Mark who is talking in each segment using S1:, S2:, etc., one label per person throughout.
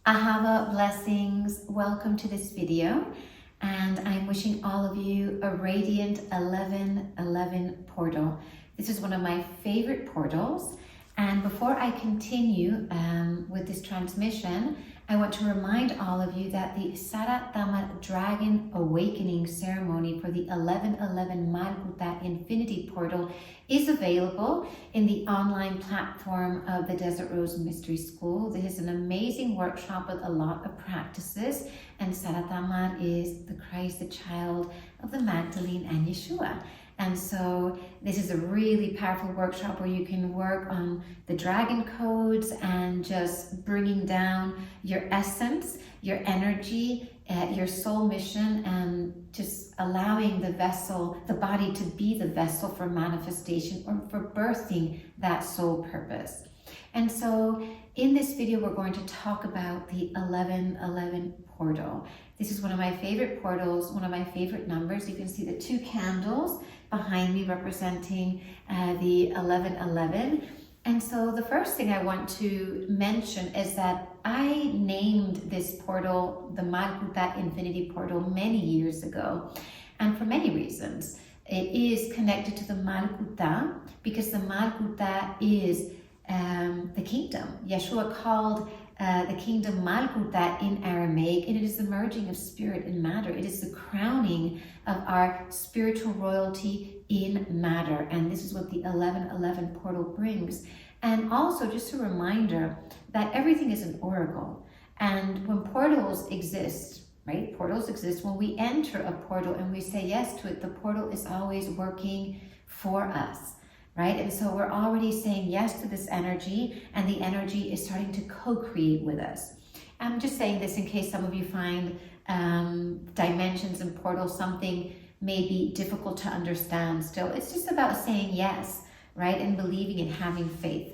S1: Ahava blessings, welcome to this video, and I'm wishing all of you a radiant 1111 portal. This is one of my favorite portals, and before I continue with this transmission, I want to remind all of you that the Saratama Dragon Awakening ceremony for the 1111 Malkootah Infinity Portal is available in the online platform of the Desert Rose Mystery School. This is an amazing workshop with a lot of practices, and Saratama is the Christ, the child of the Magdalene and Yeshua. And so this is a really powerful workshop where you can work on the dragon codes and just bringing down your essence, your energy, your soul mission, and just allowing the vessel, the body, to be the vessel for manifestation or for birthing that soul purpose. And so in this video, we're going to talk about the 1111 portal. This is one of my favorite portals, one of my favorite numbers. You can see the two candles behind me representing the 1111. And so the first thing I want to mention is that I named this portal the Malkootah Infinity Portal many years ago, and for many reasons. It is connected to the Malkootah because the Malkootah is the kingdom. Yeshua called the kingdom Malkootah in Aramaic, and it is the merging of spirit and matter. It is the crowning of our spiritual royalty in matter, and this is what the 1111 portal brings. And also just a reminder that everything is an oracle, and when portals exist, right? Portals exist. When we enter a portal and we say yes to it, the portal is always working for us. Right? And so we're already saying yes to this energy, and the energy is starting to co-create with us. I'm just saying this in case some of you find dimensions and portals something may be difficult to understand still. It's just about saying yes, right? And believing and having faith.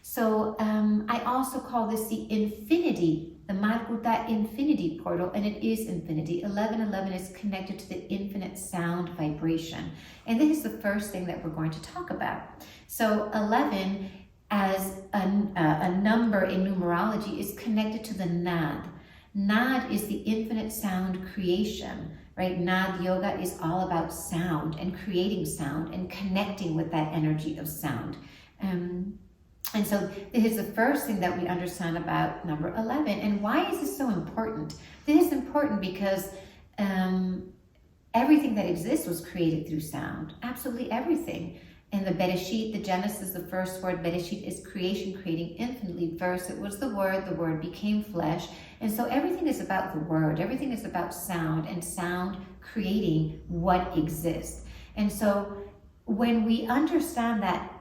S1: So I also call this the infinity, the Malkootah Infinity Portal, and it is infinity. 1111 is connected to the infinite sound vibration. And this is the first thing that we're going to talk about. So 11 as a number in numerology is connected to the Nad. Nad is the infinite sound creation, right? Nad yoga is all about sound and creating sound and connecting with that energy of sound. And so this is the first thing that we understand about number 11. And why is this so important? This is important because everything that exists was created through sound. Absolutely everything. In the Bereshit, the Genesis, the first word, Bereshit, is creation, creating infinitely. First, it was the word became flesh. And so everything is about the word. Everything is about sound, and sound creating what exists. And so when we understand that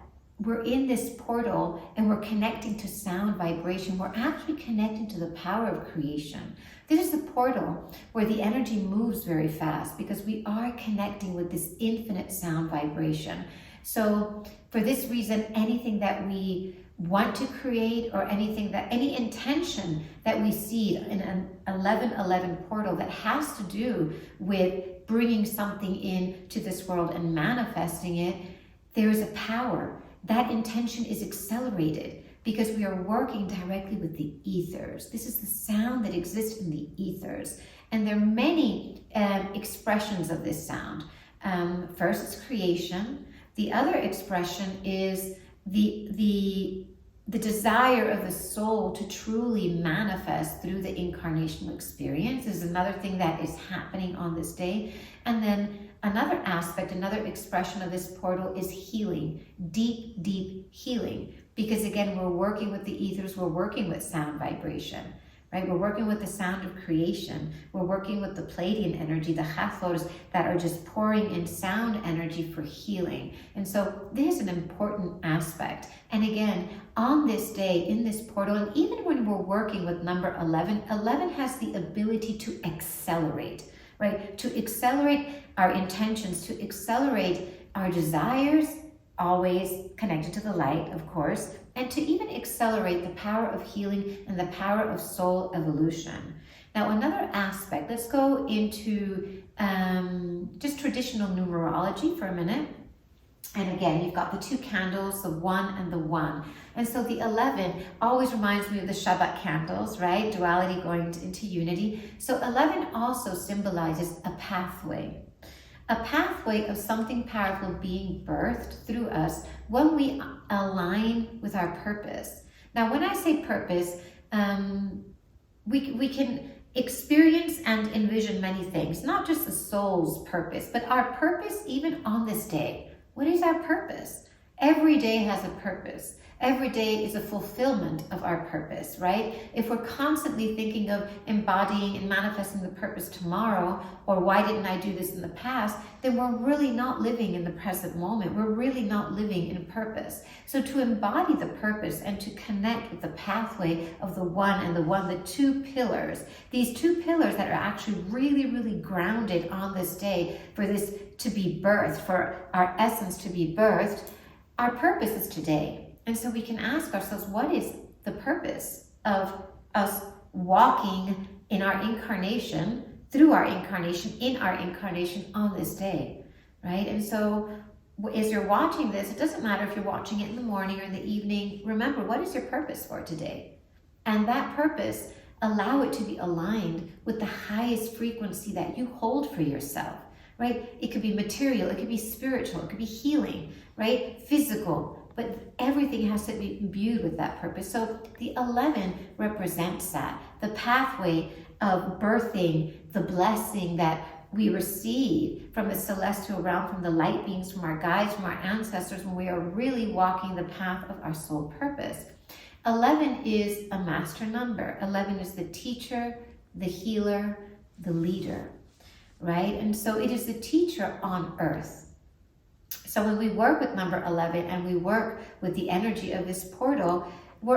S1: we're in this portal and we're connecting to sound vibration, we're actually connecting to the power of creation. This is the portal where the energy moves very fast because we are connecting with this infinite sound vibration. So for this reason, anything that we want to create or any intention that we see in an 1111 portal that has to do with bringing something into this world and manifesting it, there is a power. That intention is accelerated because we are working directly with the ethers. This is the sound that exists in the ethers. And there are many expressions of this sound. First, it's creation. The other expression is the desire of the soul to truly manifest through the incarnational experience is another thing that is happening on this day. And then another aspect, another expression of this portal is healing, deep, deep healing. Because again, we're working with the ethers, we're working with sound vibration, right? We're working with the sound of creation. We're working with the Pleiadian energy, the Hathors that are just pouring in sound energy for healing. And so this is an important aspect. And again, on this day, in this portal, and even when we're working with number 11, 11 has the ability to accelerate, right? To accelerate our intentions, to accelerate our desires, always connected to the light, of course, and to even accelerate the power of healing and the power of soul evolution. Now, another aspect, let's go into just traditional numerology for a minute. And again, you've got the two candles, the 1 and the 1. And so the 11 always reminds me of the Shabbat candles, right? Duality going into unity. So 11 also symbolizes a pathway of something powerful being birthed through us when we align with our purpose. Now, when I say purpose, we can experience and envision many things, not just the soul's purpose, but our purpose even on this day. What is our purpose? Every day has a purpose. Every day is a fulfillment of our purpose, right? If we're constantly thinking of embodying and manifesting the purpose tomorrow, or why didn't I do this in the past, then we're really not living in the present moment. We're really not living in purpose. So to embody the purpose and to connect with the pathway of the 1 and the 1, the two pillars, these two pillars that are actually really, really grounded on this day for this to be birthed, for our essence to be birthed, our purpose is today. And so we can ask ourselves, what is the purpose of us walking in our incarnation, through our incarnation, in our incarnation on this day, right? And so as you're watching this, it doesn't matter if you're watching it in the morning or in the evening, remember, what is your purpose for today? And that purpose, allow it to be aligned with the highest frequency that you hold for yourself, right? It could be material, it could be spiritual, it could be healing, right? Physical. But everything has to be imbued with that purpose. So the 11 represents that, the pathway of birthing, the blessing that we receive from the celestial realm, from the light beings, from our guides, from our ancestors, when we are really walking the path of our soul purpose. 11 is a master number. 11 is the teacher, the healer, the leader, right? And so it is the teacher on earth. So when we work with number 11 and we work with the energy of this portal, we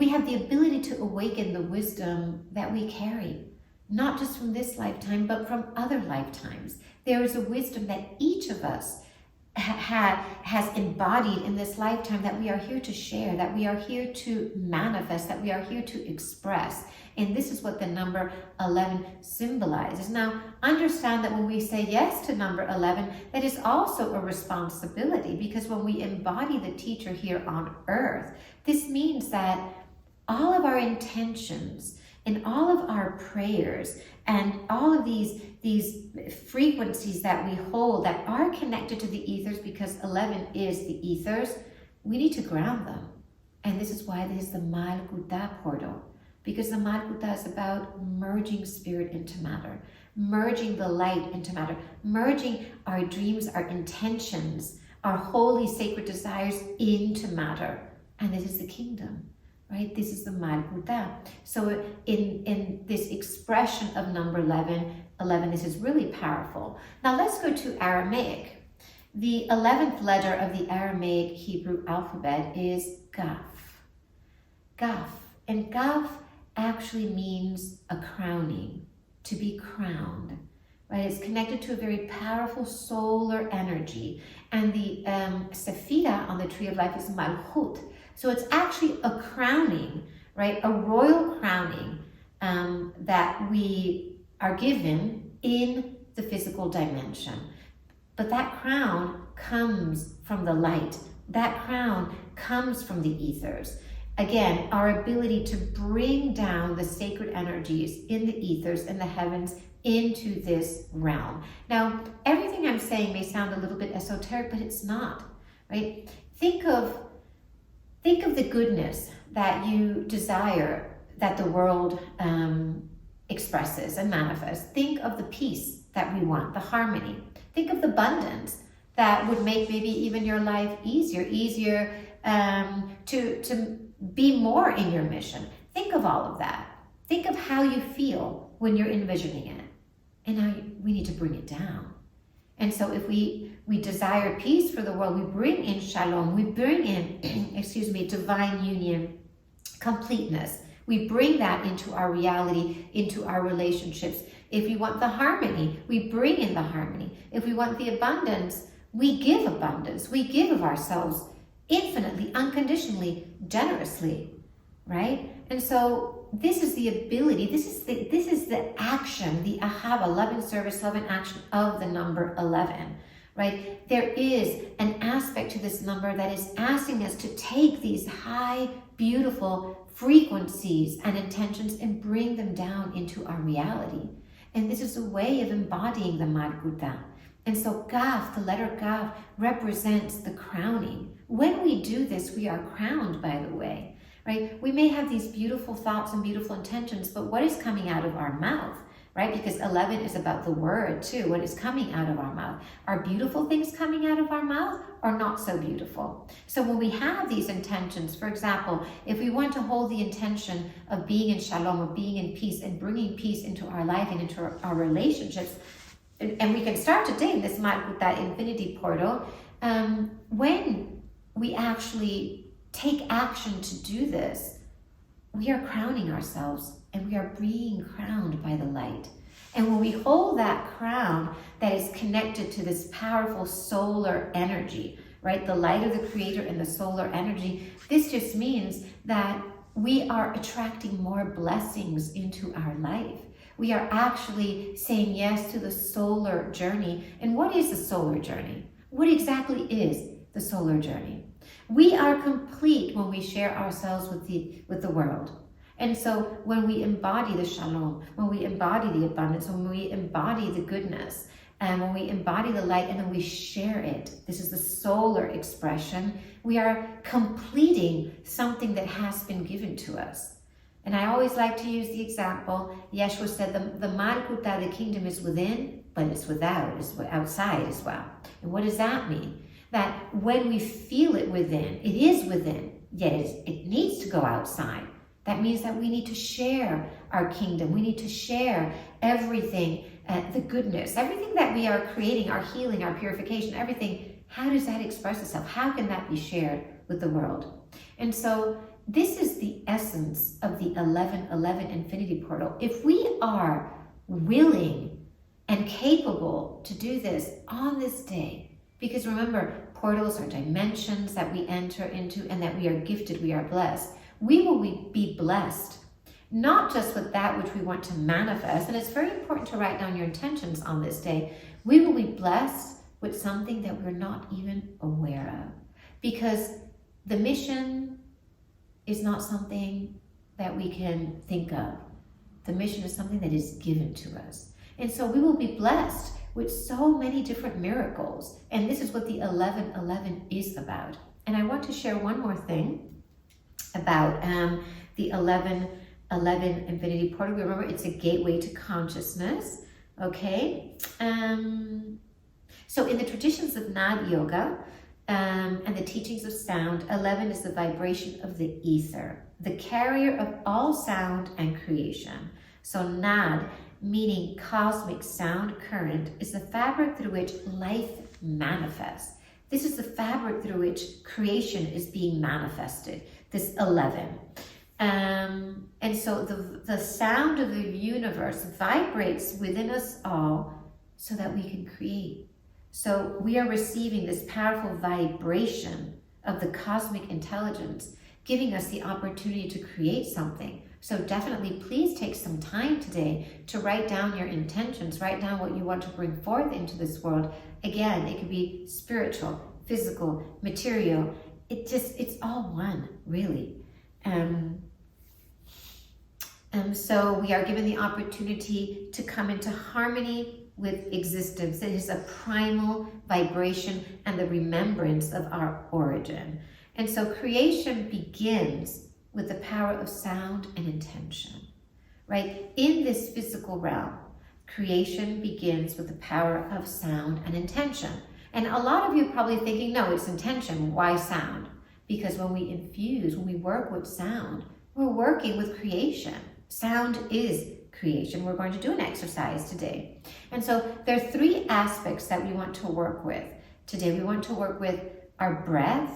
S1: have the ability to awaken the wisdom that we carry, not just from this lifetime, but from other lifetimes. There is a wisdom that each of us has embodied in this lifetime that we are here to share, that we are here to manifest, that we are here to express. And this is what the number 11 symbolizes. Now, understand that when we say yes to number 11, that is also a responsibility, because when we embody the teacher here on earth, this means that all of our intentions and all of our prayers and all of these frequencies that we hold that are connected to the ethers, because 11 is the ethers, we need to ground them. And this is why this is the Malkootah portal, because the Malkootah is about merging spirit into matter, merging the light into matter, merging our dreams, our intentions, our holy sacred desires into matter. And this is the kingdom, right? This is the Malkootah. So in this expression of number 11, this is really powerful. Now let's go to Aramaic. The 11th letter of the Aramaic Hebrew alphabet is Gaf. Gaf. And Gaf actually means a crowning, to be crowned, right? It's connected to a very powerful solar energy. And the Sephira on the Tree of Life is Malkootah. So it's actually a crowning, right? A royal crowning that we are given in the physical dimension. But that crown comes from the light. That crown comes from the ethers. Again, our ability to bring down the sacred energies in the ethers and the heavens into this realm. Now, everything I'm saying may sound a little bit esoteric, but it's not, right? Think of the goodness that you desire that the world expresses and manifests. Think of the peace that we want, the harmony. Think of the abundance that would make maybe even your life easier to be more in your mission. Think of all of that. Think of how you feel when you're envisioning it. And now we need to bring it down. And so if we desire peace for the world, we bring in shalom, we bring in, divine union, completeness. We bring that into our reality, into our relationships. If we want the harmony, we bring in the harmony. If we want the abundance, we give abundance. We give of ourselves infinitely, unconditionally, generously, right? And so this is the ability, this is the action, the ahava, love and service, love and action of the number 11, right? There is an aspect to this number that is asking us to take these high, beautiful frequencies and intentions and bring them down into our reality. And this is a way of embodying the Malkootah. And so Gaf, the letter Gaf, represents the crowning. When we do this, we are crowned, by the way, right? We may have these beautiful thoughts and beautiful intentions, but what is coming out of our mouth, right? Because 11 is about the word too, what is coming out of our mouth. Are beautiful things coming out of our mouth or not so beautiful? So when we have these intentions, for example, if we want to hold the intention of being in shalom, of being in peace and bringing peace into our life and into our relationships, and we can start today in this Malkootah infinity portal, when we actually take action to do this, we are crowning ourselves and we are being crowned by the light. And when we hold that crown that is connected to this powerful solar energy, right? The light of the creator and the solar energy, this just means that we are attracting more blessings into our life. We are actually saying yes to the solar journey. And what is the solar journey? What exactly is the solar journey? We are complete when we share ourselves with the world. And so when we embody the shalom, when we embody the abundance, when we embody the goodness, and when we embody the light and then we share it, this is the solar expression, we are completing something that has been given to us. And I always like to use the example, Yeshua said the Malkootah, the kingdom is within, but it's without, it's outside as well. And what does that mean? That when we feel it within, it is within, yet it needs to go outside. That means that we need to share our kingdom. We need to share everything, the goodness, everything that we are creating, our healing, our purification, everything. How does that express itself? How can that be shared with the world? And so this is the essence of the 1111 infinity portal. If we are willing and capable to do this on this day, because remember, portals are dimensions that we enter into and that we are gifted, we are blessed. We will be blessed, not just with that which we want to manifest, and it's very important to write down your intentions on this day. We will be blessed with something that we're not even aware of, because the mission is not something that we can think of. The mission is something that is given to us. And so we will be blessed with so many different miracles. And this is what the 1111 is about. And I want to share one more thing about the 1111 infinity portal. Remember, it's a gateway to consciousness. Okay. So in the traditions of Nad Yoga, and the teachings of sound, 11 is the vibration of the ether, the carrier of all sound and creation. So Nad, meaning cosmic sound current, is the fabric through which life manifests. This is the fabric through which creation is being manifested, this 11. And so the sound of the universe vibrates within us all so that we can create. So we are receiving this powerful vibration of the cosmic intelligence, giving us the opportunity to create something. So definitely please take some time today to write down your intentions, write down what you want to bring forth into this world. Again, it could be spiritual, physical, material. It's all one, really. So we are given the opportunity to come into harmony with existence. It is a primal vibration and the remembrance of our origin. And so creation begins with the power of sound and intention, right? In this physical realm, creation begins with the power of sound and intention. And a lot of you are probably thinking, no, it's intention. Why sound? Because when we infuse, when we work with sound, we're working with creation. Sound is creation. We're going to do an exercise today. And so there are three aspects that we want to work with today. We want to work with our breath.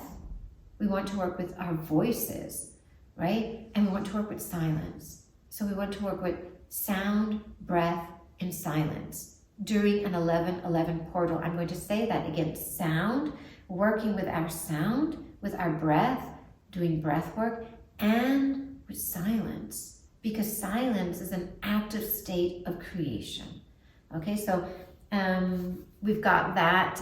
S1: We want to work with our voices, right? And we want to work with silence. So we want to work with sound, breath, and silence during an 1111 portal. I'm going to say that again. Sound, working with our sound, with our breath, doing breath work, and with silence, because silence is an active state of creation. Okay, so we've got that.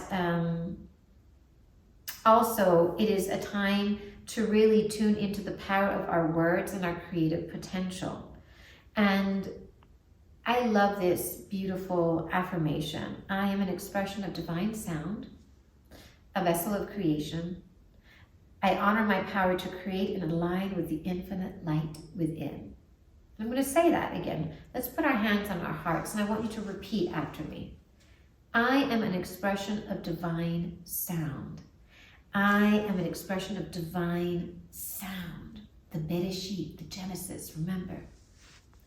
S1: Also, it is a time to really tune into the power of our words and our creative potential. And I love this beautiful affirmation. I am an expression of divine sound, a vessel of creation. I honor my power to create and align with the infinite light within. I'm going to say that again. Let's put our hands on our hearts, and I want you to repeat after me. I am an expression of divine sound. I am an expression of divine sound. The Bereshit, the Genesis, remember.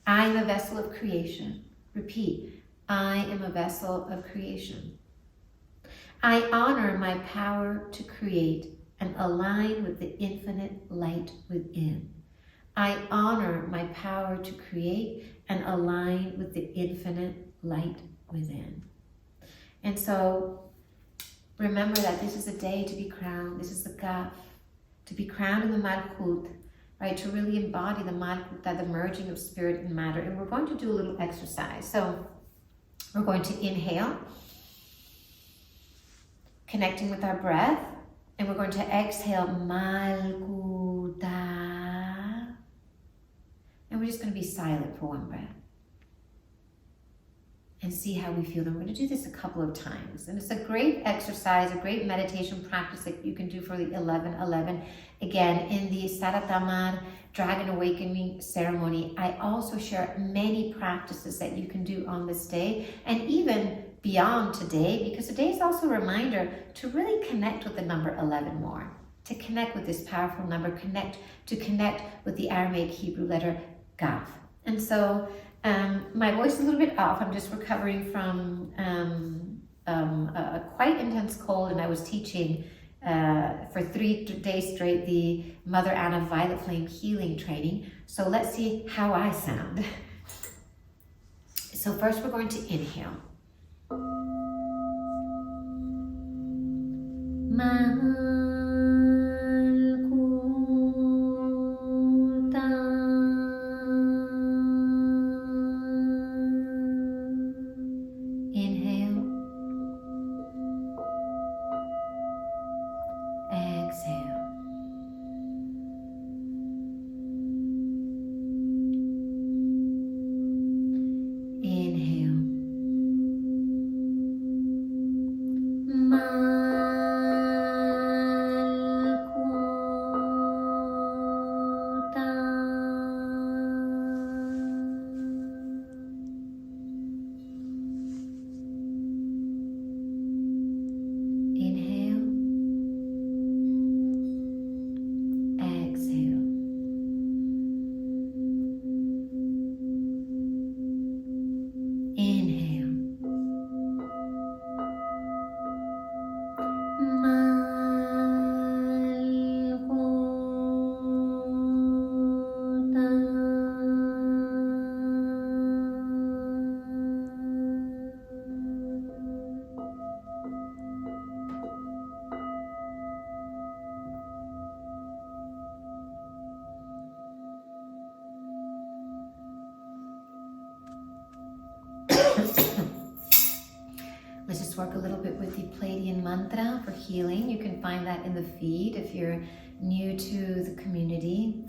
S1: I am a vessel of creation. Repeat. I am a vessel of creation. I honor my power to create and align with the infinite light within. I honor my power to create and align with the infinite light within. And so, remember that this is a day to be crowned. This is the Gaf, to be crowned in the Malkootah, right? To really embody the Malkootah, the merging of spirit and matter. And we're going to do a little exercise. So we're going to inhale, connecting with our breath, and we're going to exhale, Malkootah. And we're just going to be silent for one breath. And see how we feel. And we're going to do this a couple of times. And it's a great exercise, a great meditation practice that you can do for the 11-11. Again, in the Saratamar Dragon Awakening ceremony, I also share many practices that you can do on this day and even beyond today, because today is also a reminder to really connect with the number 11 more, to connect with this powerful number, connect with the Aramaic Hebrew letter Gaf. And so, my voice is a little bit off. I'm just recovering from a quite intense cold, and I was teaching for 3 days straight the Mother Anna Violet Flame Healing Training. So let's see how I sound. So first we're going to inhale. Let's just work a little bit with the Pleiadian mantra for healing. You can find that in the feed if you're new to the community.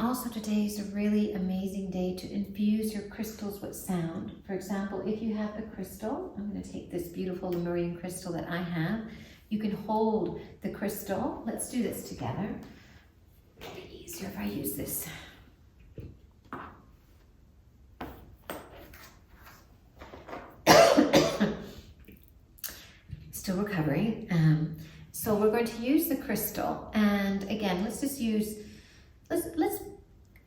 S1: also today is a really amazing day to infuse your crystals with sound. For example, if you have a crystal, I'm going to take this beautiful Lemurian crystal that I have. You can hold the crystal. Let's do this together. It'll be easier if I use this. Still recovering. So we're going to use the crystal, and again, let's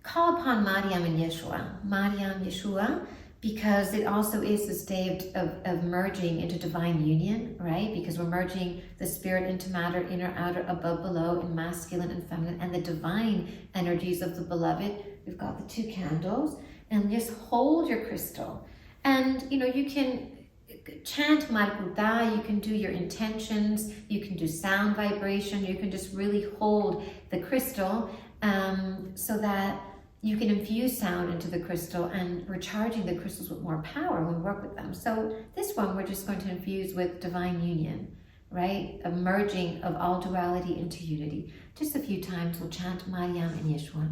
S1: call upon Mariam and Yeshua, because it also is this day of merging into divine union, right? Because we're merging the spirit into matter, inner, outer, above, below, in masculine and feminine, and the divine energies of the beloved. We've got the 2 candles, and just hold your crystal. And you can chant Malkootah, you can do your intentions, you can do sound vibration, you can just really hold the crystal so that you can infuse sound into the crystal, and we're charging the crystals with more power when we work with them. So this one we're just going to infuse with divine union, right? A merging of all duality into unity. Just a few times we'll chant Mariam and Yeshua.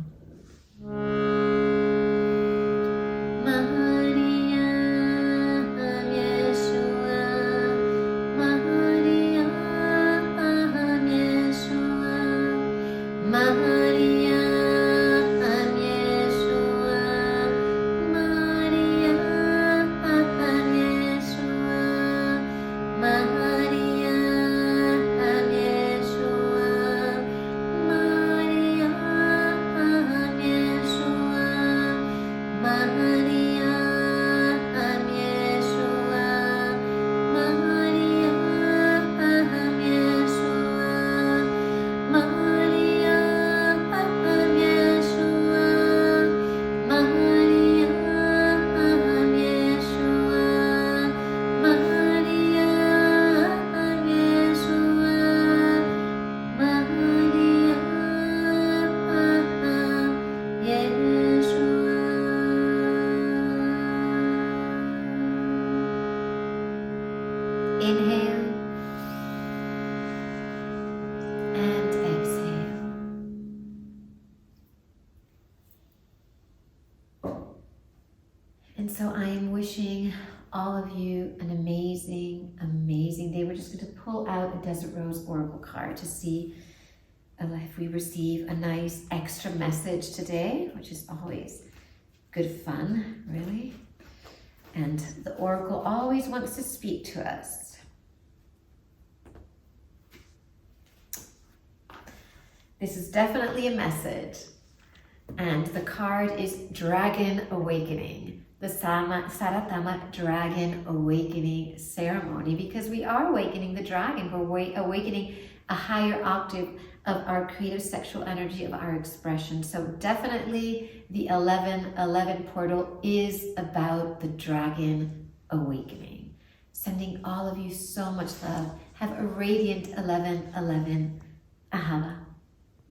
S1: Inhale and exhale. And so I am wishing all of you an amazing, amazing day. We're just going to pull out a Desert Rose Oracle card to see if we receive a nice extra message today, which is always good fun, really. And the Oracle always wants to speak to us. This is definitely a message. And the card is Dragon Awakening, the Saratama Dragon Awakening Ceremony, because we are awakening the dragon. We're awakening a higher octave of our creative sexual energy, of our expression. So definitely the 1111 portal is about the dragon awakening. Sending all of you so much love. Have a radiant 1111 Ahava.